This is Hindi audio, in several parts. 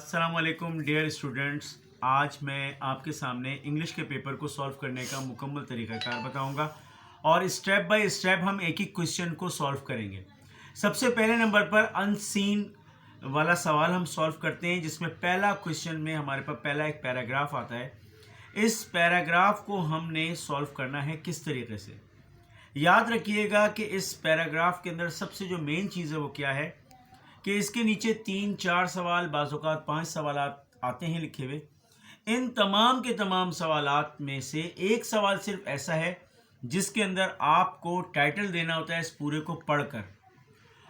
अस्सलाम वालेकुम डियर स्टूडेंट्स। आज मैं आपके सामने इंग्लिश के पेपर को सॉल्व करने का मुकम्मल तरीक़ाकार बताऊंगा और स्टेप बाय स्टेप हम एक एक क्वेश्चन को सॉल्व करेंगे। सबसे पहले नंबर पर अनसीन वाला सवाल हम सॉल्व करते हैं, जिसमें पहला क्वेश्चन में हमारे पास पहला एक पैराग्राफ आता है। इस पैराग्राफ को हमने सॉल्व करना है किस तरीके से। याद रखिएगा कि इस पैराग्राफ के अंदर सबसे जो मेन चीज़ है वो क्या है कि इसके नीचे 3-4 सवाल, बाज़ औक़ात 5 सवाल आते हैं लिखे हुए। इन तमाम के तमाम सवालात में से एक सवाल सिर्फ ऐसा है जिसके अंदर आपको टाइटल देना होता है इस पूरे को पढ़कर,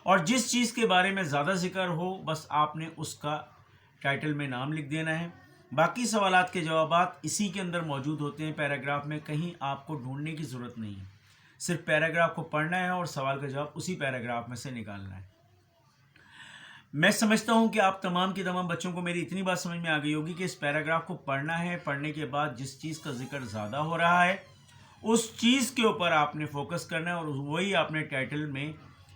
और जिस चीज़ के बारे में ज़्यादा जिक्र हो बस आपने उसका टाइटल में नाम लिख देना है। बाकी सवालात के जवाबात इसी के अंदर मौजूद होते हैं पैराग्राफ में, कहीं आपको ढूंढने की ज़रूरत नहीं है। सिर्फ पैराग्राफ को पढ़ना है और सवाल का जवाब उसी पैराग्राफ में से निकालना है। मैं समझता हूं कि आप तमाम के तमाम बच्चों को मेरी इतनी बात समझ में आ गई होगी कि इस पैराग्राफ को पढ़ना है। पढ़ने के बाद जिस चीज़ का जिक्र ज़्यादा हो रहा है उस चीज़ के ऊपर आपने फोकस करना है और वही आपने टाइटल में,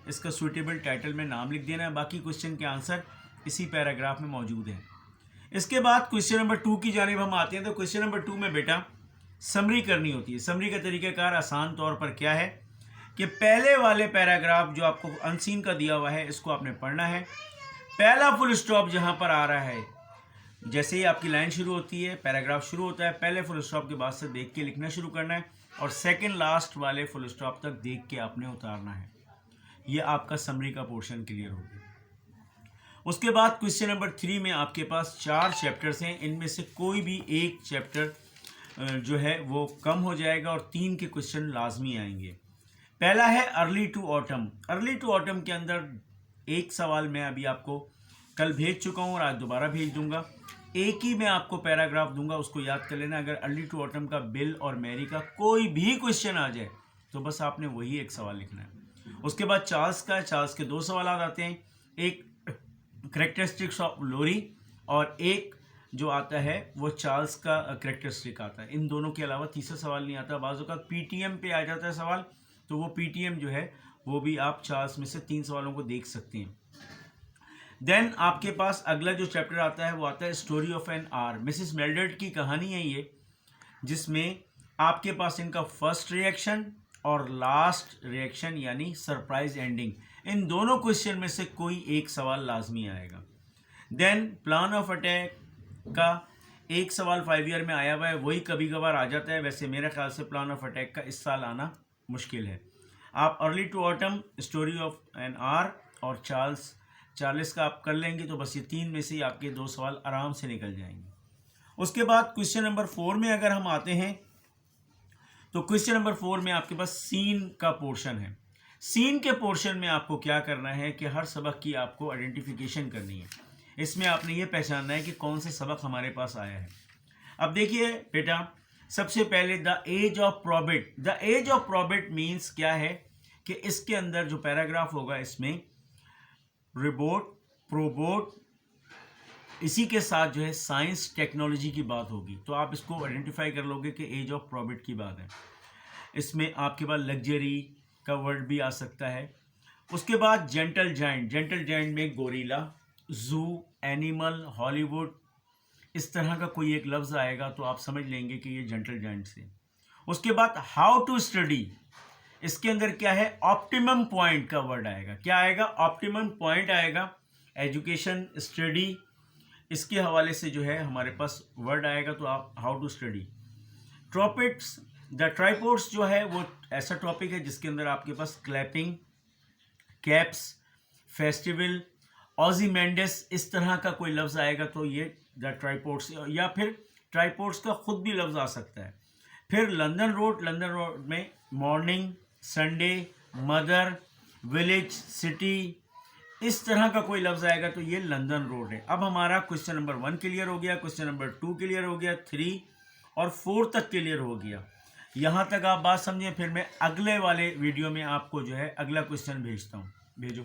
इसका सूटेबल टाइटल में नाम लिख देना है। बाकी क्वेश्चन के आंसर इसी पैराग्राफ में मौजूद हैं। इसके बाद क्वेश्चन नंबर 2 की जानिब हम आते हैं। तो क्वेश्चन नंबर 2 में बेटा समरी करनी होती है। समरी का तरीक़ाकार आसान तौर पर क्या है कि पहले वाले पैराग्राफ जो आपको अनसीन का दिया हुआ है इसको आपने पढ़ना है। पहला फुल स्टॉप जहां पर आ रहा है, जैसे ही आपकी लाइन शुरू होती है, पैराग्राफ शुरू होता है, पहले फुल स्टॉप के बाद से देख के लिखना शुरू करना है और सेकंड लास्ट वाले फुल स्टॉप तक देख के आपने उतारना है। ये आपका समरी का पोर्शन क्लियर हो गया। उसके बाद क्वेश्चन नंबर 3 में आपके पास 4 चैप्टर्स हैं। इनमें से कोई भी एक चैप्टर जो है वो कम हो जाएगा और 3 के क्वेश्चन लाजमी आएंगे। पहला है Early to Autumn. Early to Autumn के अंदर एक सवाल मैं अभी आपको कल भेज चुका हूँ और आज दोबारा भेज दूंगा। एक ही मैं आपको पैराग्राफ दूंगा, उसको याद कर लेना। अगर अर्ली टू ऑटम का बिल और मैरी का कोई भी क्वेश्चन आ जाए तो बस आपने वही एक सवाल लिखना है। उसके बाद चार्ल्स के 2 सवाल आते हैं, एक करेक्टरिस्टिक्स ऑफ लोरी और एक जो आता है वो चार्ल्स का करेक्टरिस्टिक आता है। इन दोनों के अलावा तीसरा सवाल नहीं आता। बाज़ों का पीटीएम पे आ जाता है सवाल, तो वो पीटीएम जो है वो भी आप चार्ल्स में से 3 सवालों को देख सकते हैं। देन आपके पास अगला जो चैप्टर आता है वो आता है story of an hour. Mrs Mallard की कहानी है ये, जिसमें आपके पास इनका फर्स्ट रिएक्शन और लास्ट रिएक्शन यानी सरप्राइज एंडिंग, इन दोनों क्वेश्चन में से कोई एक सवाल लाजमी आएगा। देन प्लान ऑफ अटैक का एक सवाल 5 ईयर में आया हुआ है, वही कभी कभार आ जाता है। वैसे मेरे ख्याल से प्लान ऑफ अटैक का इस साल आना मुश्किल है। आप Early to Autumn, story of an R और चार्ल्स का आप कर लेंगे तो बस ये 3 में से ही आपके 2 सवाल आराम से निकल जाएंगे। उसके बाद क्वेश्चन नंबर 4 में अगर हम आते हैं तो क्वेश्चन नंबर 4 में आपके पास सीन का पोर्शन है। सीन के पोर्शन में आपको क्या करना है कि हर सबक की आपको आइडेंटिफिकेशन करनी है। इसमें आपने ये पहचानना है कि कौन सा सबक हमारे पास आया है। अब देखिए बेटा, सबसे पहले the age of probit. The age of probit means क्या है कि इसके अंदर जो पैराग्राफ होगा इसमें रिबोट, प्रोबोट, इसी के साथ जो है साइंस टेक्नोलॉजी की बात होगी, तो आप इसको आइडेंटिफाई कर लोगे कि एज ऑफ प्रॉबिट की बात है। इसमें आपके पास लग्जरी का वर्ड भी आ सकता है। उसके बाद जेंटल जाइंट। जेंटल जाइंट में गोरिल्ला, जू, एनिमल, हॉलीवुड, इस तरह का कोई एक लफ्ज़ आएगा तो आप समझ लेंगे कि ये जेंटल जाइंट से। उसके बाद हाउ टू स्टडी, इसके अंदर क्या है ऑप्टिमम पॉइंट का वर्ड आएगा। क्या आएगा? ऑप्टिमम पॉइंट आएगा। एजुकेशन, स्टडी, इसके हवाले से जो है हमारे पास वर्ड आएगा, तो आप how to study. Tropics, the tripods जो है वो ऐसा टॉपिक है जिसके अंदर आपके पास क्लैपिंग, कैप्स, फेस्टिवल, ऑजीमेंडस, इस तरह का कोई लफ्ज़ आएगा तो ये द ट्राइपोड्स, या फिर ट्राइपोड्स का खुद भी लफ्ज़ आ सकता है। फिर लंदन रोड में morning, Sunday, mother, village, city, इस तरह का कोई लफ्ज़ आएगा तो ये लंदन रोड है। अब हमारा क्वेश्चन नंबर 1 क्लियर हो गया, क्वेश्चन नंबर 2 क्लियर हो गया, 3 और 4 तक क्लियर हो गया। यहाँ तक आप बात समझें, फिर मैं अगले वाले वीडियो में आपको जो है अगला क्वेश्चन भेजता हूँ। भेजो।